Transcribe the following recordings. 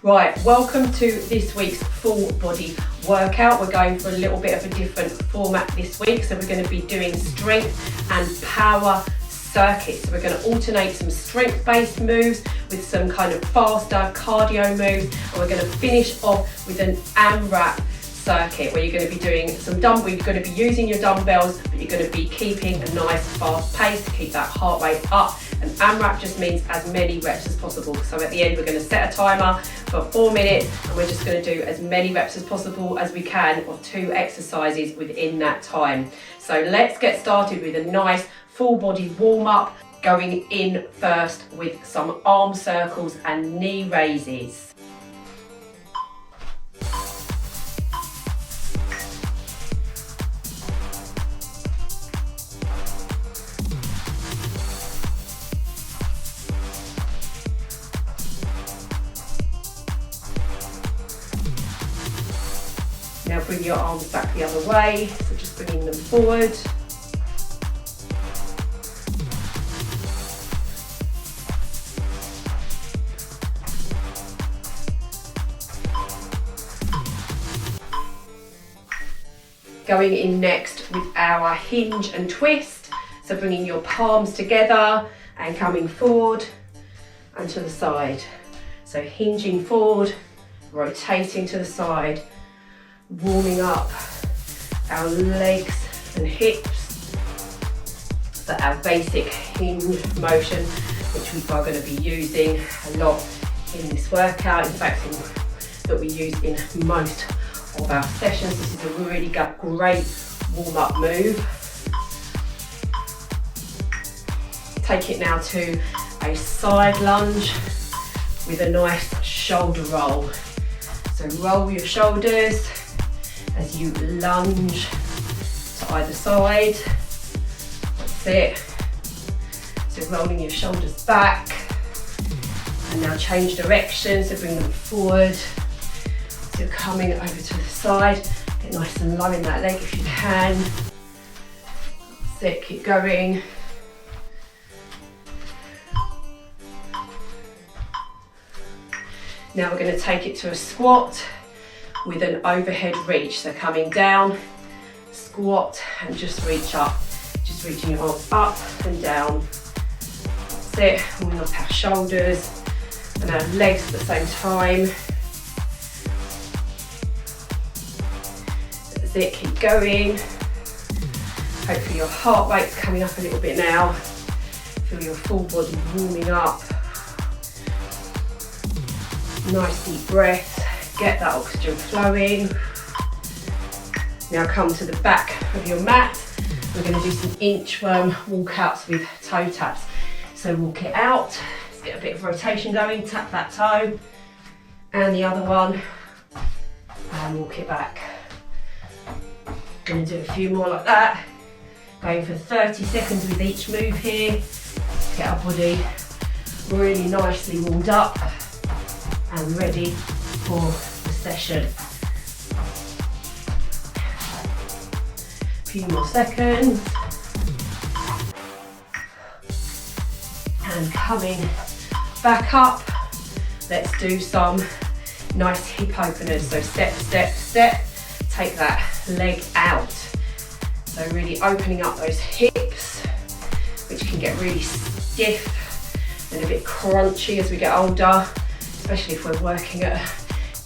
Right, welcome to this week's full body workout. We're going for a little bit of a different format this week. So we're going to be doing strength and power circuits. So we're going to alternate some strength-based moves with some kind of faster cardio moves. And we're going to finish off with an AMRAP circuit where you're going to be doing some you're going to be using your dumbbells, but you're going to be keeping a nice fast pace to keep that heart rate up. And AMRAP just means as many reps as possible. So at the end, we're going to set a timer for 4 minutes, and we're just going to do as many reps as possible as we can of 2 exercises within that time. So let's get started with a nice full body warm up, going in first with some arm circles and knee raises. Now bring your arms back the other way, so just bringing them forward. Going in next with our hinge and twist, so bringing your palms together and coming forward and to the side. So hinging forward, rotating to the side, warming up our legs and hips for our basic hinge motion, which we are going to be using a lot in this workout. In fact, that we use in most of our sessions. This is a really great warm-up move. Take it now to a side lunge with a nice shoulder roll. So roll your shoulders as you lunge to either side. That's it. So rolling your shoulders back, and now change direction, so bring them forward. So you're coming over to the side, get nice and low in that leg if you can. That's it, keep going. Now we're going to take it to a squat with an overhead reach. So coming down, squat, and just reach up. Just reaching your arms up and down. That's it, warming up our shoulders and our legs at the same time. That's it, keep going. Hopefully your heart rate's coming up a little bit now. Feel your full body warming up. Nice deep breath. Get that oxygen flowing. Now come to the back of your mat. We're going to do some inchworm walkouts with toe taps. So walk it out. Let's get a bit of rotation going. Tap that toe. And the other one. And walk it back. Going to do a few more like that. Going for 30 seconds with each move here. Get our body really nicely warmed up and ready for the session. A few more seconds. And coming back up, let's do some nice hip openers. So step, step, step, take that leg out. So really opening up those hips, which can get really stiff and a bit crunchy as we get older, especially if we're working at a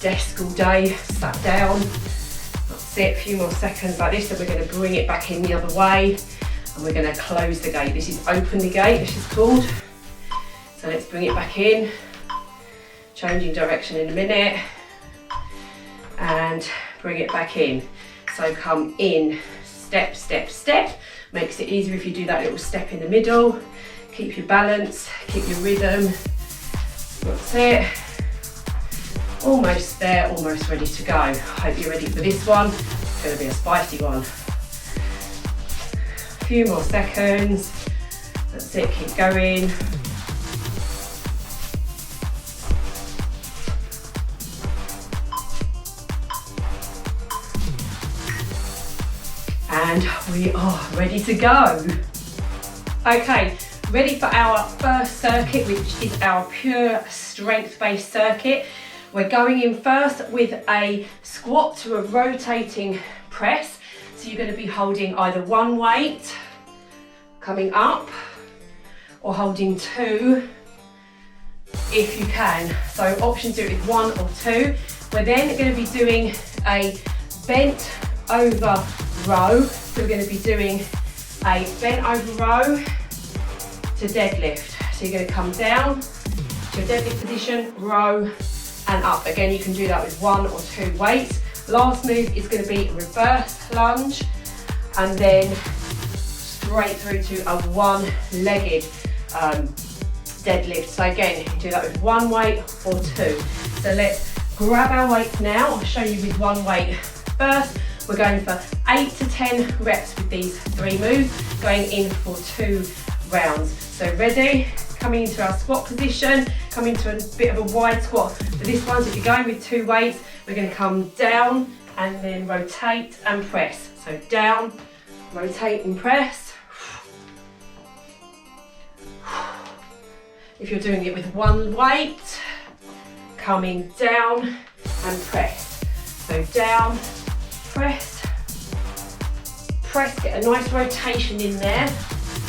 desk all day, sat down. That's it, a few more seconds like this. So we're going to bring it back in the other way, and we're going to close the gate. This is open the gate, this is called. So let's bring it back in, changing direction in a minute, and bring it back in. So come in, step, step, step. Makes it easier if you do that little step in the middle. Keep your balance, keep your rhythm. That's it. Almost there, almost ready to go. Hope you're ready for this one. It's going to be a spicy one. A few more seconds. That's it, keep going. And we are ready to go. Okay, ready for our first circuit, which is our pure strength-based circuit. We're going in first with a squat to a rotating press. So you're going to be holding either one weight coming up or holding two if you can. So options, do it with one or two. We're then going to be doing a bent over row. So we're going to be doing a bent over row to deadlift. So you're going to come down to a deadlift position, row and up. Again, you can do that with one or two weights. Last move is going to be reverse lunge and then straight through to a one-legged deadlift. So again, you can do that with one weight or two. So let's grab our weights now. I'll show you with one weight first. We're going for 8 to 10 reps with these three moves, going in for 2 rounds. So ready? Coming into our squat position, coming to a bit of a wide squat. For this one, so if you're going with 2 weights, we're going to come down and then rotate and press. So down, rotate and press. If you're doing it with one weight, coming down and press. So down, press, press, get a nice rotation in there.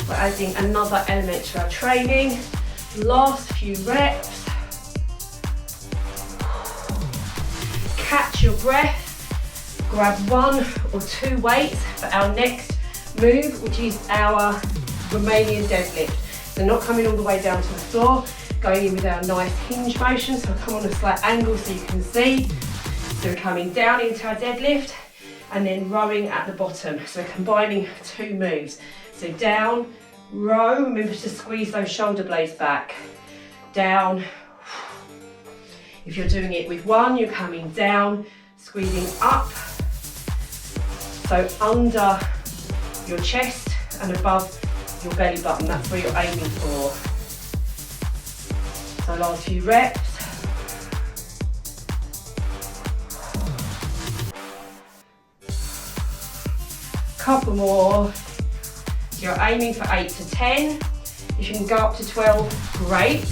We're adding another element to our training. Last few reps. Catch your breath. Grab 1 or 2 weights for our next move, which is our Romanian deadlift. So not coming all the way down to the floor, going in with our nice hinge motion. So I'll come on a slight angle so you can see. So we're coming down into our deadlift and then rowing at the bottom. So we're combining 2 moves. So down, row, remember to squeeze those shoulder blades back. Down. If you're doing it with one, you're coming down, squeezing up. So under your chest and above your belly button, that's where you're aiming for. So last few reps. Couple more. You're aiming for 8 to 10. If you can go up to 12, great.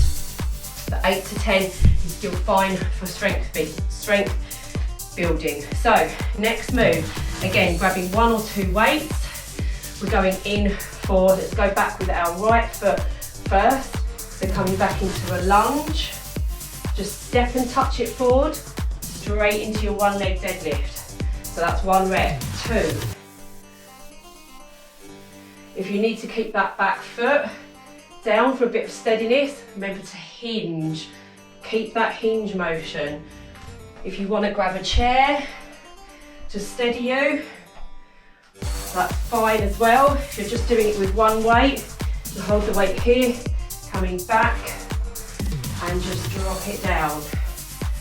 But 8 to 10 is still fine for strength building. So next move, again, grabbing 1 or 2 weights. We're going in for, let's go back with our right foot first. So coming back into a lunge. Just step and touch it forward, straight into your one leg deadlift. So that's 1 rep, 2. If you need to keep that back foot down for a bit of steadiness, remember to hinge. Keep that hinge motion. If you want to grab a chair to steady you, that's fine as well. If you're just doing it with one weight, you hold the weight here, coming back, and just drop it down.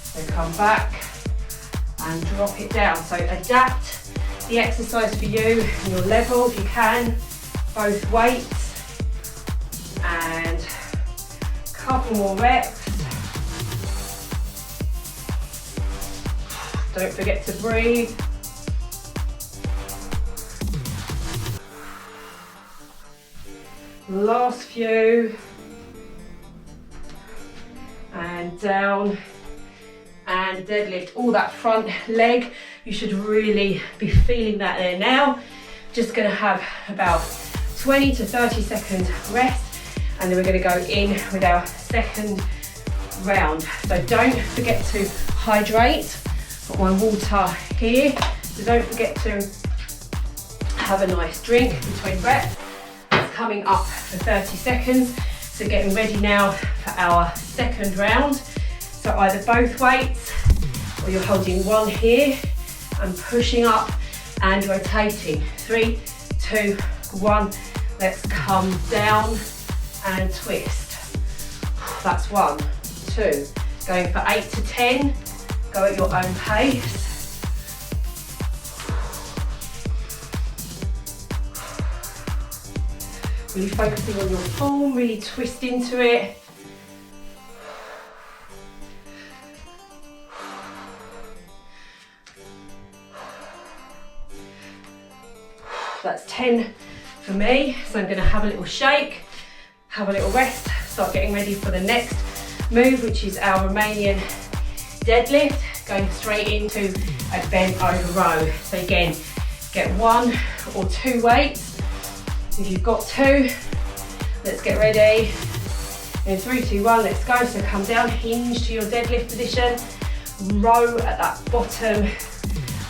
So come back and drop it down. So adapt the exercise for you and your level if you can. Both weights, and a couple more reps. Don't forget to breathe. Last few, and down, and deadlift. All that front leg, you should really be feeling that there now. Just gonna have about 20 to 30 second rest, and then we're going to go in with our second round. So don't forget to hydrate. Got my water here, so don't forget to have a nice drink between reps. It's coming up for 30 seconds, so getting ready now for our second round. So either both weights, or you're holding one here and pushing up and rotating. 3, 2, 1. Let's come down and twist. That's 1, 2. Going for 8 to 10. Go at your own pace. Really focusing on your form, really twist into it. That's 10 for me, so I'm going to have a little shake, have a little rest, start getting ready for the next move, which is our Romanian deadlift, going straight into a bent over row. So again, get 1 or 2 weights. If you've got 2, let's get ready. In 3, 2, 1, let's go. So come down, hinge to your deadlift position, row at that bottom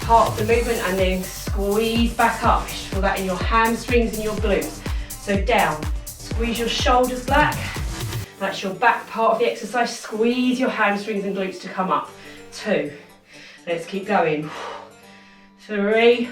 part of the movement, and then squeeze back up. You should feel that in your hamstrings and your glutes. So down, squeeze your shoulders back. That's your back part of the exercise. Squeeze your hamstrings and glutes to come up. 2. Let's keep going. 3.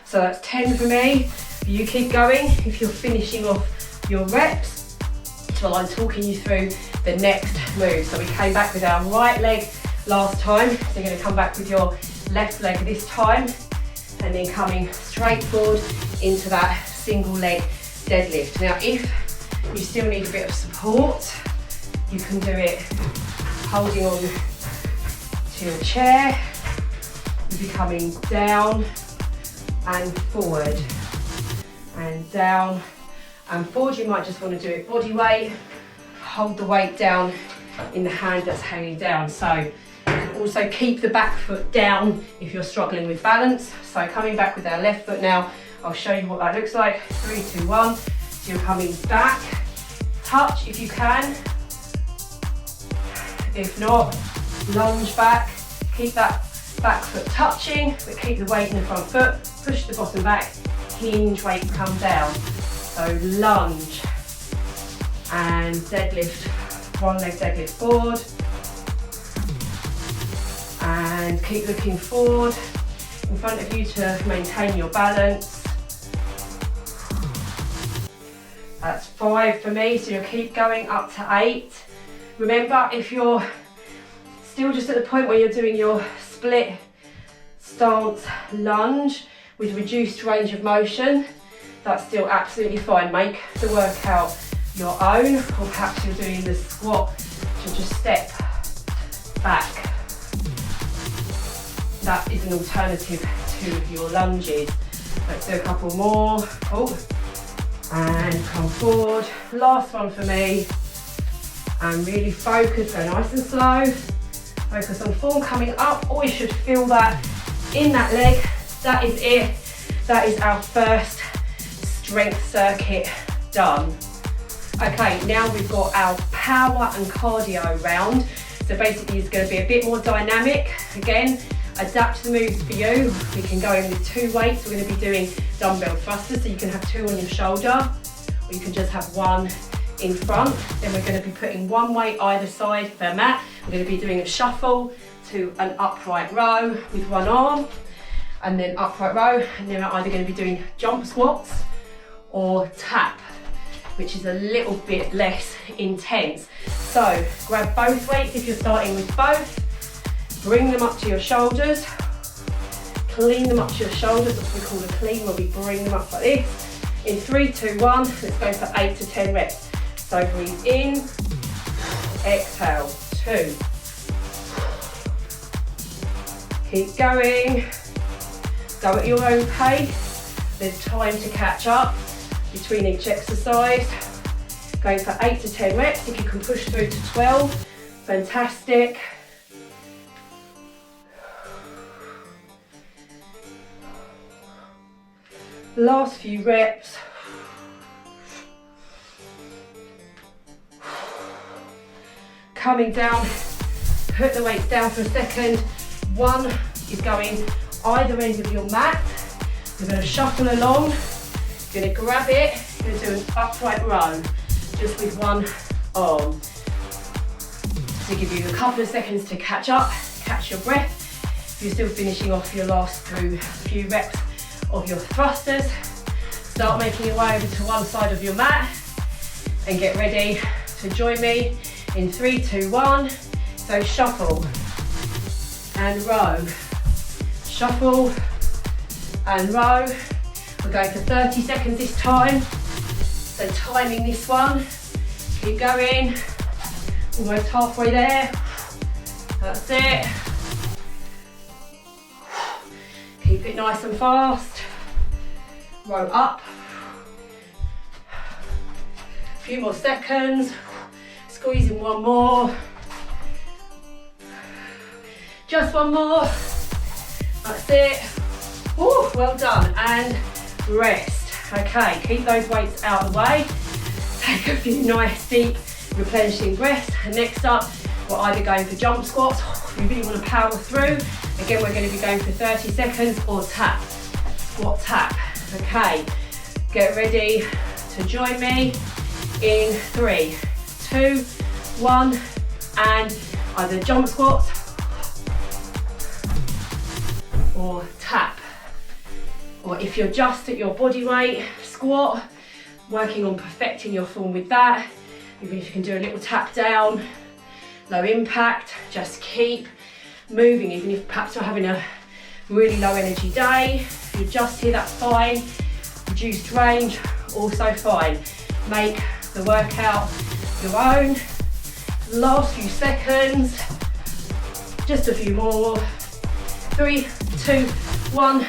So that's 10 for me. You keep going if you're finishing off your reps while I'm talking you through the next move. So we came back with our right leg last time. So you're going to come back with your left leg this time, and then coming straight forward into that single leg deadlift. Now if you still need a bit of support, you can do it holding on to your chair. You'll be coming down and forward, and down and forward. You might just want to do it body weight. Hold the weight down in the hand that's hanging down. So also keep the back foot down if you're struggling with balance. So coming back with our left foot now, I'll show you what that looks like. 3, 2, 1. So you're coming back, touch if you can. If not, lunge back, keep that back foot touching, but keep the weight in the front foot. Push the bottom back, hinge, weight come down. So lunge and deadlift, 1 leg deadlift forward, and keep looking forward in front of you to maintain your balance. That's 5 for me, so you'll keep going up to 8. Remember, if you're still just at the point where you're doing your split stance lunge with reduced range of motion, that's still absolutely fine. Make the workout your own, or perhaps you're doing the squat to just step back. That is an alternative to your lunges. Let's do a couple more. Oh, and come forward. Last one for me. And really focus, go nice and slow. Focus on form coming up. Always should feel that in that leg. That is it. That is our first strength circuit done. Okay, now we've got our power and cardio round. So basically it's going to be a bit more dynamic. Again, adapt the moves for you. We can go in with 2 weights. We're going to be doing dumbbell thrusters, so you can have 2 on your shoulder, or you can just have 1 in front. Then we're going to be putting 1 weight either side of the mat. We're going to be doing a shuffle to an upright row with 1 arm, and then upright row, and then we're either going to be doing jump squats or tap, which is a little bit less intense. So grab both weights if you're starting with both, bring them up to your shoulders, clean them up to your shoulders. That's what we call a clean, where we bring them up like this. In 3, 2, 1, let's go for 8 to 10 reps. So breathe in, exhale, 2. Keep going, go at your own pace. There's time to catch up between each exercise. Going for 8 to 10 reps. If you can push through to 12, fantastic. Last few reps. Coming down, put the weights down for a second. 1 is going either end of your mat. You're going to shuffle along. You're going to grab it. You're going to do an upright row just with 1 arm. So give you a couple of seconds to catch up, catch your breath. If you're still finishing off your last few reps of your thrusters, start making your way over to one side of your mat and get ready to join me in 3, 2, 1. So shuffle and row, shuffle and row. We're going for 30 seconds this time. So timing this one. Keep going. Almost halfway there. That's it. Keep it nice and fast. Row up. A few more seconds. Squeezing one more. Just one more. That's it. Ooh, well done. And rest. Okay, keep those weights out of the way. Take a few nice deep replenishing breaths. And next up, we're either going for jump squats. If you really want to power through. Again, we're going to be going for 30 seconds or tap. Squat tap. Okay, get ready to join me in 3, 2, 1, and either jump squats or tap. Or if you're just at your body weight, squat, working on perfecting your form with that. Even if you can do a little tap down, low impact, just keep moving. Even if perhaps you're having a really low energy day, if you're just here, that's fine. Reduced range, also fine. Make the workout your own. Last few seconds, just a few more. 3, 2, 1,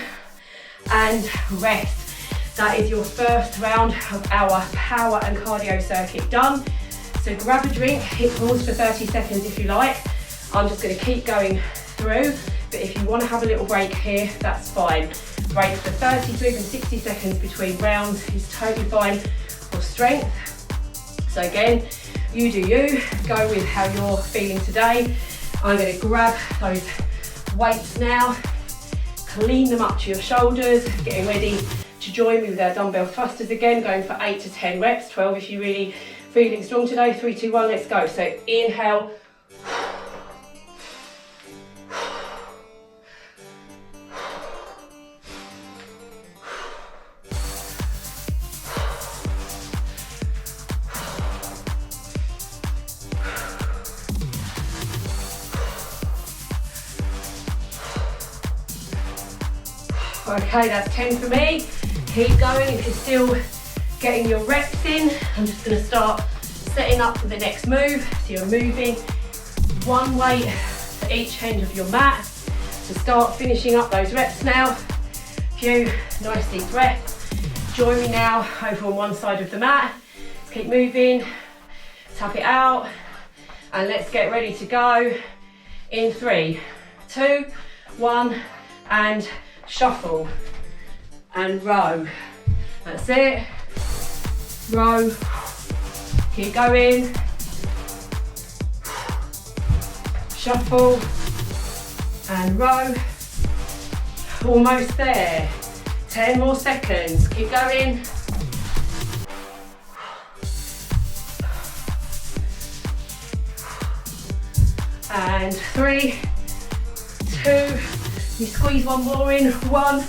and rest. That is your first round of our power and cardio circuit done. So grab a drink, hit pause for 30 seconds if you like. I'm just going to keep going through, but if you want to have a little break here, that's fine. Break for 30 to even 60 seconds between rounds is totally fine for strength. So again, you do you, go with how you're feeling today. I'm going to grab those weights now, clean them up to your shoulders, getting ready to join me with our dumbbell thrusters again, going for 8 to 10 reps, 12 if you're really feeling strong today. 3, 2, 1, let's go. So inhale. Okay, that's 10 for me. Keep going if you're still getting your reps in. I'm just going to start setting up for the next move. So you're moving one weight to each end of your mat. So start finishing up those reps now. Few nice deep breaths. Join me now over on one side of the mat. Let's keep moving. Tap it out. And let's get ready to go in 3, 2, 1, and shuffle and row. That's it. Row. Keep going. Shuffle and row. Almost there. 10 more seconds. Keep going. And 3, 2, you squeeze one more in, 1,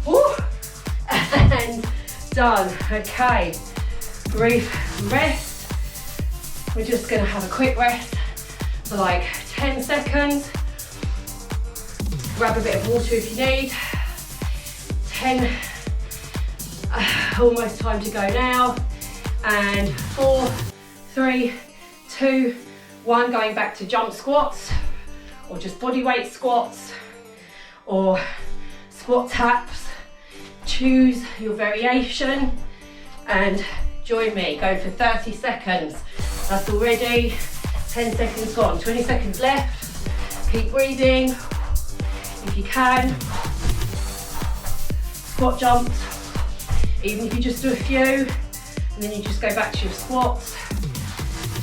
woo, and done. Okay, brief rest. We're just gonna have a quick rest for like 10 seconds. Grab a bit of water if you need. 10, almost time to go now. And 4, 3, 2, 1, going back to jump squats, or just body weight squats, or squat taps. Choose your variation and join me. Go for 30 seconds. That's already 10 seconds gone. 20 seconds left. Keep breathing if you can. Squat jumps, even if you just do a few, and then you just go back to your squats.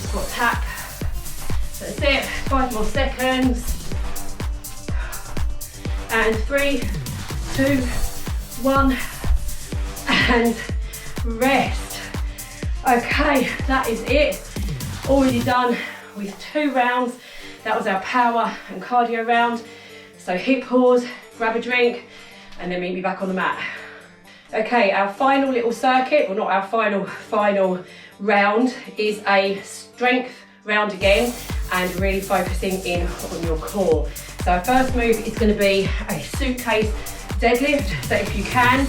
Squat tap. That's it. 5 more seconds. And 3, 2, 1, and rest. Okay, that is it. Already done with 2 rounds. That was our power and cardio round. So hit pause, grab a drink, and then meet me back on the mat. Okay, our final little circuit, well not our final round, is a strength round again, and really focusing in on your core. So our first move is going to be a suitcase deadlift. So if you can,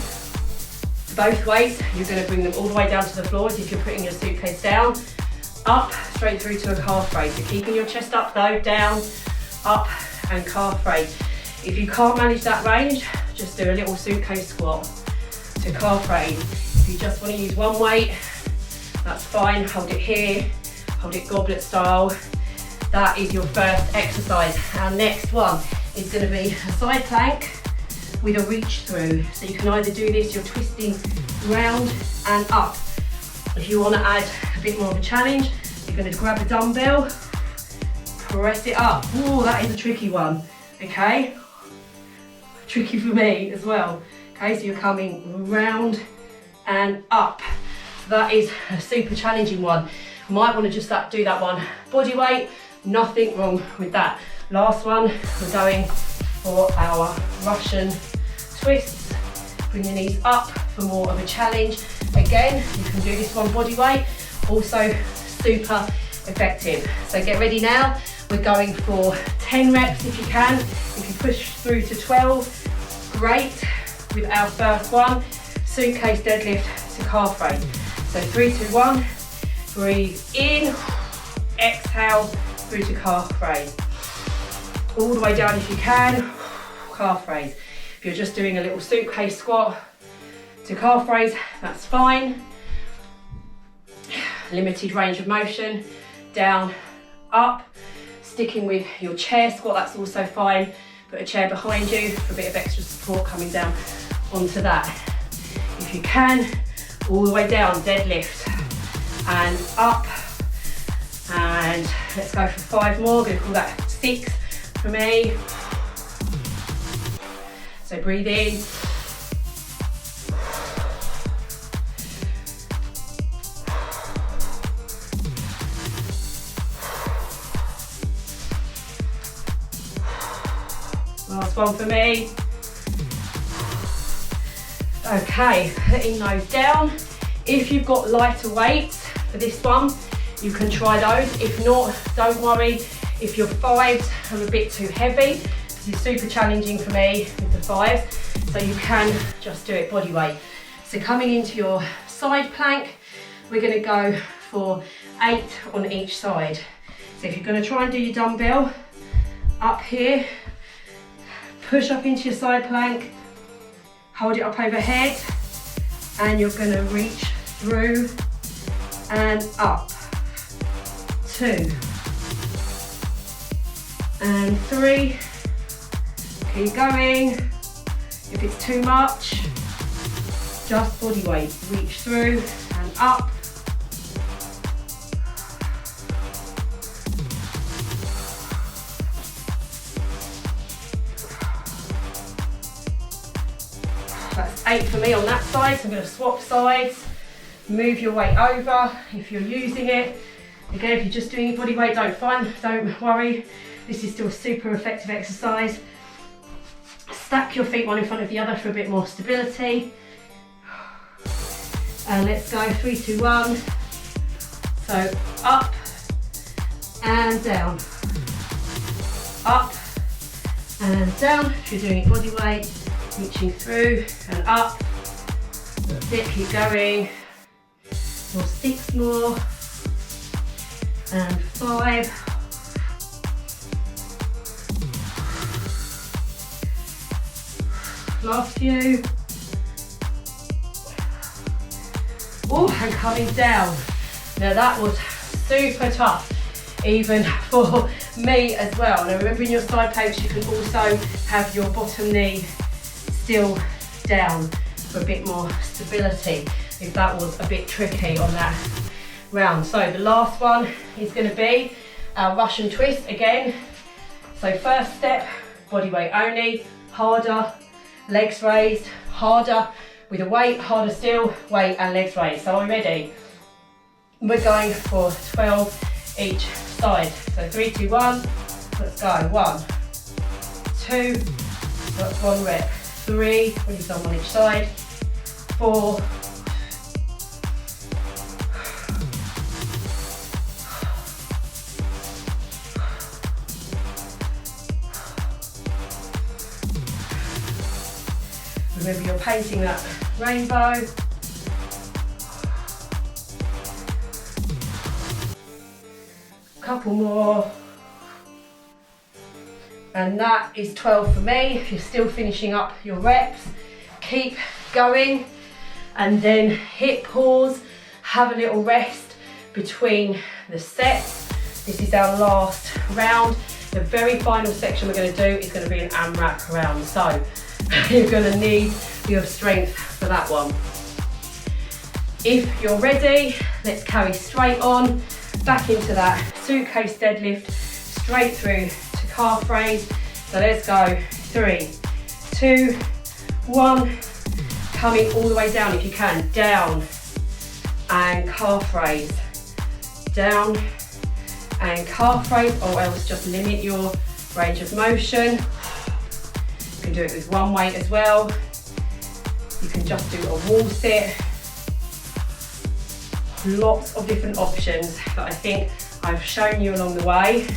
Both weights, you're going to bring them all the way down to the floor as if you're putting your suitcase down, up, straight through to a calf raise. So keeping your chest up though, down, up and calf raise. If you can't manage that range, just do a little suitcase squat to calf raise. If you just want to use one weight, that's fine. Hold it here, hold it goblet style. That is your first exercise. Our next one is going to be a side plank with a reach through. So you can either do this, you're twisting round and up. If you want to add a bit more of a challenge, you're going to grab a dumbbell, press it up. Oh, that is a tricky one, okay? Tricky for me as well. Okay, so you're coming round and up. So that is a super challenging one. You might want to just do that one body weight, nothing wrong with that. Last one, we're going for our Russian twists. Bring your knees up for more of a challenge. Again, you can do this one body weight, also super effective. So get ready now. We're going for 10 reps if you can. If you push through to 12, great. With our first one, suitcase deadlift to calf raise. So 3, 2, 1, breathe in, exhale through to calf raise. All the way down if you can, calf raise. If you're just doing a little suitcase squat to calf raise, that's fine. Limited range of motion, down, up. Sticking with your chair squat, that's also fine. Put a chair behind you for a bit of extra support coming down onto that. If you can, all the way down, deadlift and up. And let's go for 5 more. I'm going to call that 6 for me. So breathe in. Last one for me. Okay, putting those down. If you've got lighter weights for this one, you can try those. If not, don't worry. If your 5s are a bit too heavy, this is super challenging for me with the 5s, so you can just do it body weight. So coming into your side plank, we're going to go for 8 on each side. So if you're going to try and do your dumbbell up here, push up into your side plank, hold it up overhead, and you're going to reach through and up. 2 and 3. Keep going. If it's too much, just body weight. Reach through and up. That's 8 for me on that side, so I'm going to swap sides. Move your weight over if you're using it. Again, if you're just doing your body weight, don't worry. This is still a super effective exercise. Stack your feet one in front of the other for a bit more stability. And let's go 3, 2, 1. So up and down. Up and down. If you're doing it body weight, reaching through and up. That's it, keep going. Or 6 more. And 5. Last few. Oh, and coming down. Now that was super tough, even for me as well. Now remember, in your side planks, you can also have your bottom knee still down for a bit more stability, if that was a bit tricky on that round. So the last one is going to be our Russian twist again. So first step, body weight only, harder, legs raised, harder with a weight, harder still, weight and legs raised. So are we ready? We're going for 12 each side. So 3, 2, 1, let's go. 1, 2, that's 1 rep. 3, when you've done one each side. 4, 'Remember, you're painting that rainbow. Couple more. And that is 12 for me. If you're still finishing up your reps, keep going, and then hit pause, have a little rest between the sets. This is our last round. The very final section we're going to do is going to be an AMRAP round, so you're going to need your strength for that one. If you're ready, let's carry straight on, back into that suitcase deadlift, straight through to calf raise. So let's go, 3, 2, 1, coming all the way down if you can, down and calf raise, down and calf raise, or else just limit your range of motion. You can do it with one weight as well. You can just do a wall sit. Lots of different options that I think I've shown you along the way.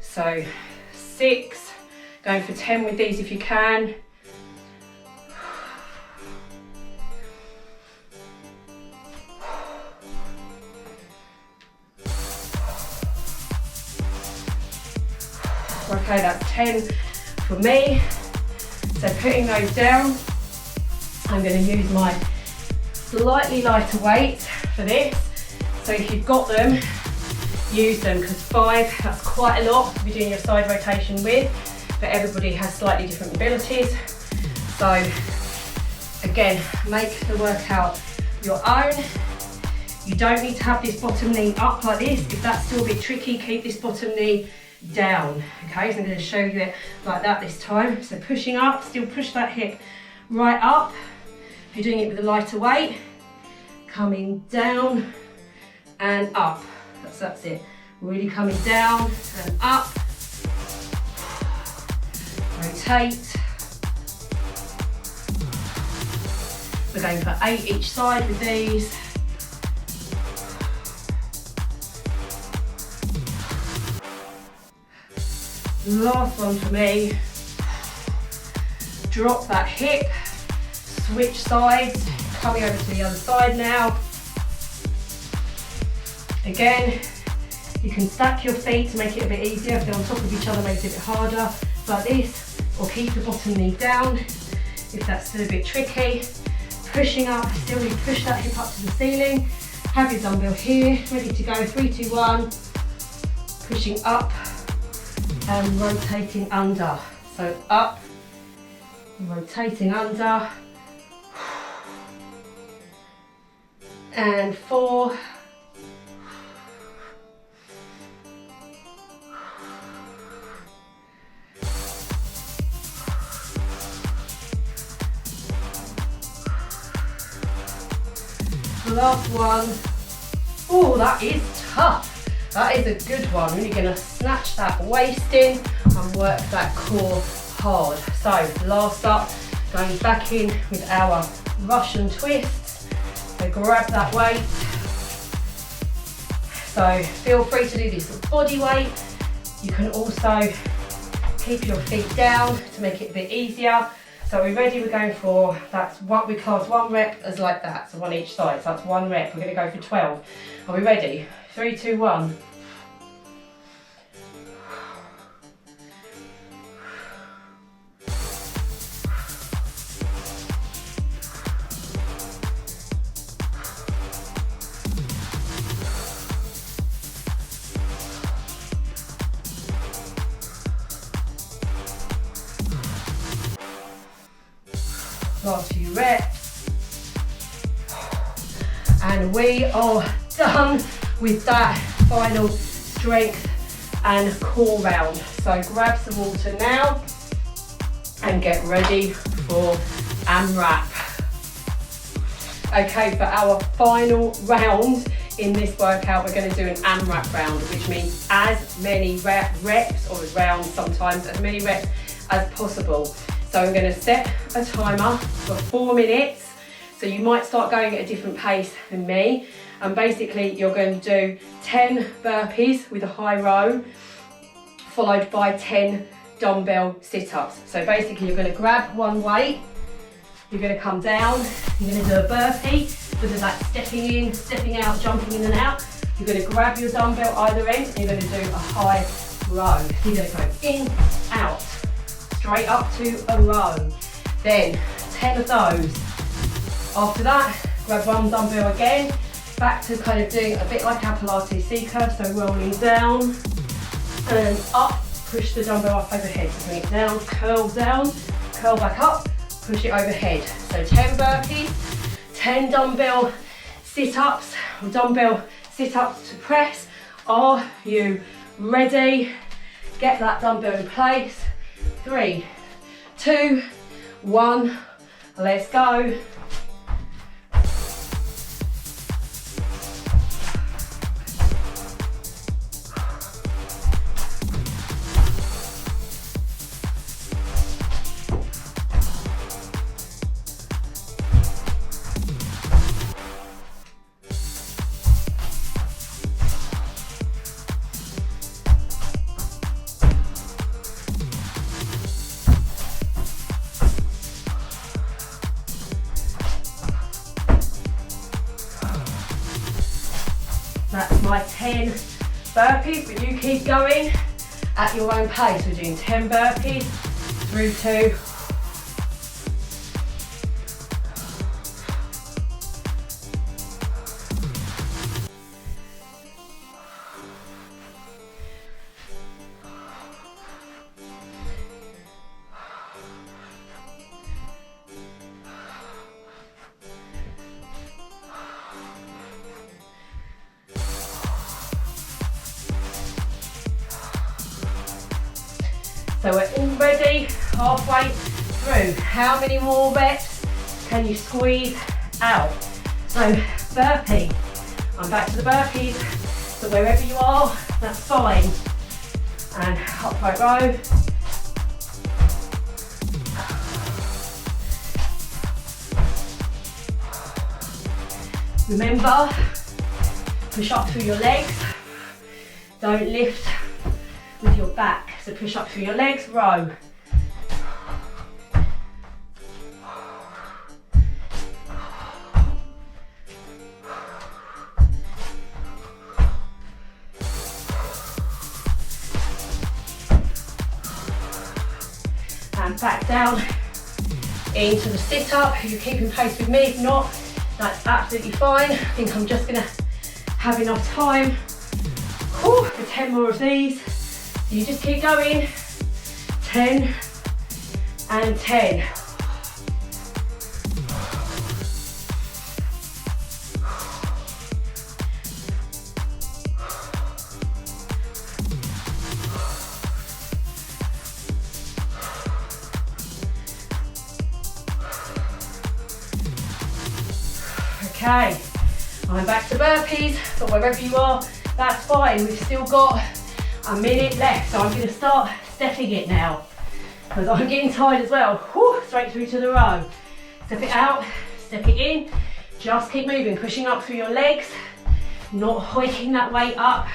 So 6, going for 10 with these if you can. Okay, that's 10 for me. So putting those down, I'm going to use my slightly lighter weight for this. So if you've got them, use them, because 5, that's quite a lot to be doing your side rotation with, but everybody has slightly different abilities. So again, make the workout your own. You don't need to have this bottom knee up like this. If that's still a bit tricky, keep this bottom knee down. Okay, so I'm going to show you it like that this time. So pushing up, still push that hip right up. If you're doing it with a lighter weight, coming down and up. That's it. Really coming down and up. Rotate. We're going for 8 each side with these. Last one for me. Drop that hip, switch sides, coming over to the other side now. Again, you can stack your feet to make it a bit easier. If they're on top of each other, makes it a bit harder, like this, or keep the bottom knee down if that's still a bit tricky. Pushing up, still you push that hip up to the ceiling. Have your dumbbell here, ready to go, 3, 2, 1. Pushing up and rotating under. So up, rotating under, and 4, the last one. Oh, that is tough. That is a good one. Really going to snatch that waist in and work that core hard. So last up, going back in with our Russian twists. So grab that weight. So feel free to do this with body weight. You can also keep your feet down to make it a bit easier. So we're ready, we're going for, that's what we class 1 rep as like that, so 1 each side, so that's 1 rep. We're going to go for 12. Are we ready? 3, 2, 1. Last few reps, and we are done with that final strength and core round. So grab some water now and get ready for AMRAP. Okay, for our final round in this workout, we're going to do an AMRAP round, which means as many reps, or rounds sometimes, as many reps as possible. So I'm going to set a timer for 4 minutes. So you might start going at a different pace than me. And basically you're going to do 10 burpees with a high row, followed by 10 dumbbell sit-ups. So basically you're going to grab one weight, you're going to come down, you're going to do a burpee, whether that's stepping in, stepping out, jumping in and out. You're going to grab your dumbbell either end and you're going to do a high row. You're going to go in, out, straight up to a row. Then 10 of those. After that, grab one dumbbell again, back to kind of doing a bit like our Pilates C-curve, so rolling down and up, push the dumbbell up overhead. So bring it down, curl back up, push it overhead. So 10 burpees, 10 dumbbell sit-ups, or dumbbell sit-ups to press. Are you ready? Get that dumbbell in place. 3, 2, 1, let's go. That's my 10 burpees, but you keep going at your own pace. We're doing 10 burpees through to So we're already halfway through. How many more reps can you squeeze out? So burpee, I'm back to the burpees, so wherever you are, that's fine. And upright row. Remember, push up through your legs, don't lift with your back. So push up through your legs, row. And back down into the sit-up. You're keeping pace with me. If not, that's absolutely fine. I think I'm just gonna have enough time for 10 more of these. You just keep going, 10 and 10. Okay, I'm back to burpees, but wherever you are, that's fine. We've still got a minute left, so I'm going to start stepping it now because I'm getting tired as well. Whew, straight through to the row. Step it out, step it in, just keep moving, pushing up through your legs, not hoiking that weight up.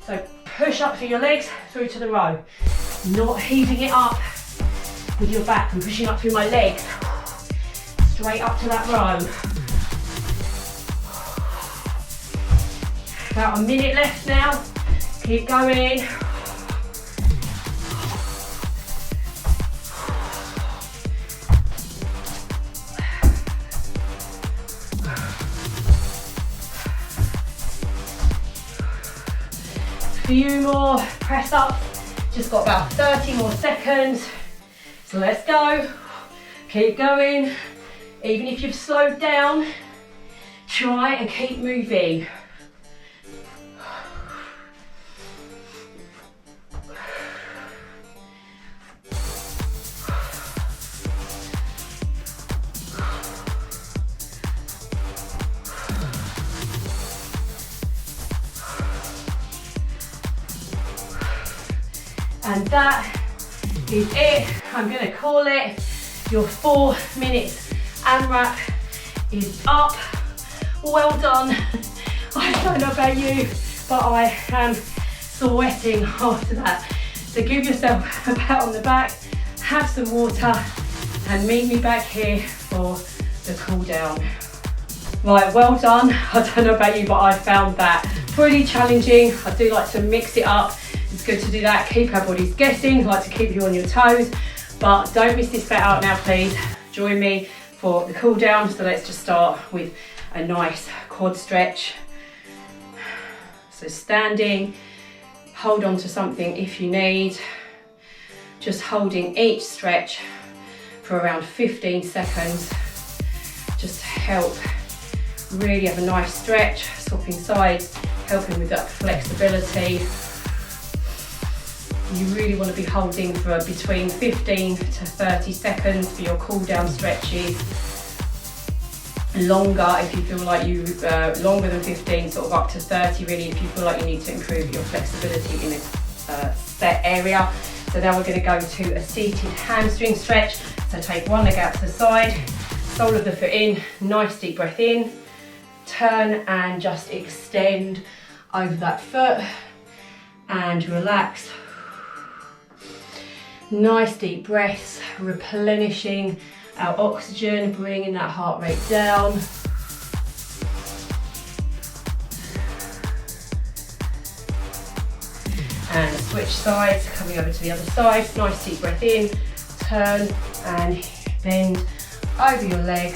So push up through your legs, through to the row, not heaving it up with your back and pushing up through my legs, straight up to that row. About a minute left now. Keep going. Few more press ups. Just got about 30 more seconds. So let's go. Keep going. Even if you've slowed down, try and keep moving. And that is it. I'm going to call it. Your 4 minutes AMRAP is up. Well done. I don't know about you, but I am sweating after that. So give yourself a pat on the back, have some water, and meet me back here for the cool down. Right, well done. I don't know about you, but I found that pretty challenging. I do like to mix it up. It's good to do that, keep our bodies guessing, I like to keep you on your toes, but don't miss this bit out now, please. Join me for the cool down. So let's just start with a nice quad stretch. So standing, hold on to something if you need. Just holding each stretch for around 15 seconds, just to help really have a nice stretch, swapping sides, helping with that flexibility. You really want to be holding for between 15 to 30 seconds for your cool down stretches. Longer if you feel like you, longer than 15, sort of up to 30 really, if you feel like you need to improve your flexibility in a set area. So now we're going to go to a seated hamstring stretch. So take one leg out to the side, sole of the foot in, nice deep breath in, turn and just extend over that foot and relax. Nice deep breaths, replenishing our oxygen, bringing that heart rate down. And switch sides, coming over to the other side. Nice deep breath in, turn and bend over your leg.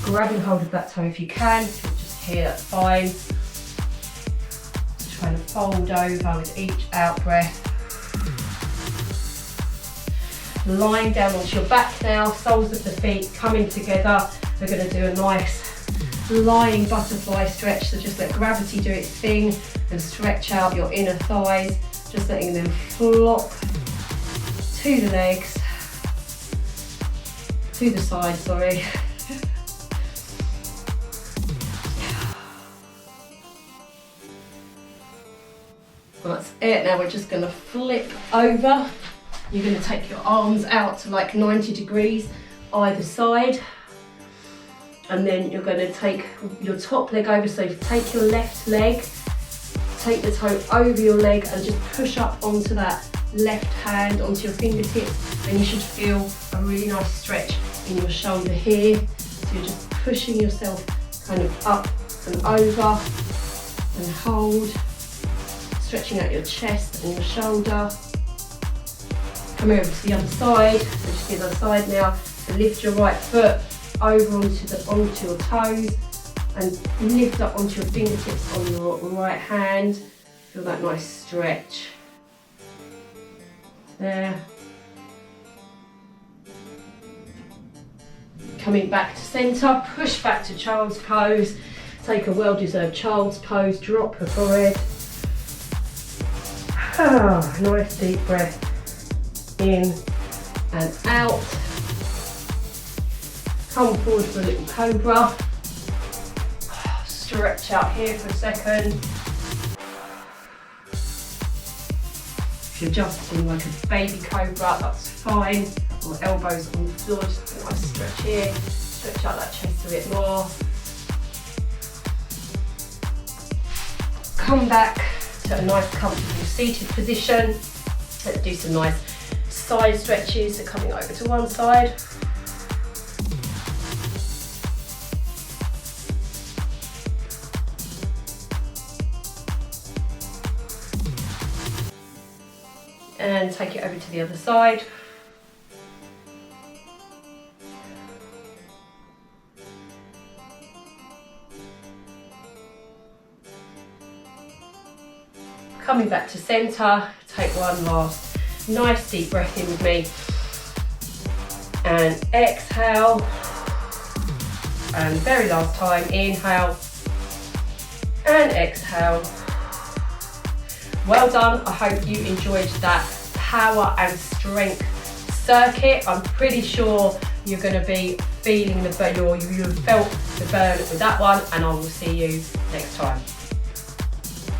Grabbing hold of that toe if you can. If you're just here, that's fine. Just trying to fold over with each out breath. Lying down onto your back now, soles of the feet coming together. We're going to do a nice lying butterfly stretch, so just let gravity do its thing and stretch out your inner thighs, just letting them flop to the legs, to the side, sorry. That's it. Now we're just going to flip over. You're going to take your arms out to like 90 degrees either side, and then you're going to take your top leg over. So take your left leg, take the toe over your leg and just push up onto that left hand, onto your fingertips, and you should feel a really nice stretch in your shoulder here. So you're just pushing yourself kind of up and over and hold, stretching out your chest and your shoulder. Coming over to the other side, so just the other side now. So lift your right foot over onto your toes and lift up onto your fingertips on your right hand. Feel that nice stretch there. Coming back to centre, push back to child's pose. Take a well-deserved child's pose, drop the forehead. Nice deep breath in and out. Come forward for a little cobra. Stretch out here for a second. If you're just in like a baby cobra, that's fine. Or elbows on the floor, just a nice stretch here. Stretch out that chest a bit more. Come back to a nice comfortable seated position. Let's do some nice side stretches, so coming over to one side. And take it over to the other side. Coming back to centre, take one last nice deep breath in with me. And exhale. And very last time, inhale and exhale. Well done. I hope you enjoyed that power and strength circuit. I'm pretty sure you're going to be feeling the burn, you felt the burn with that one, and I will see you next time.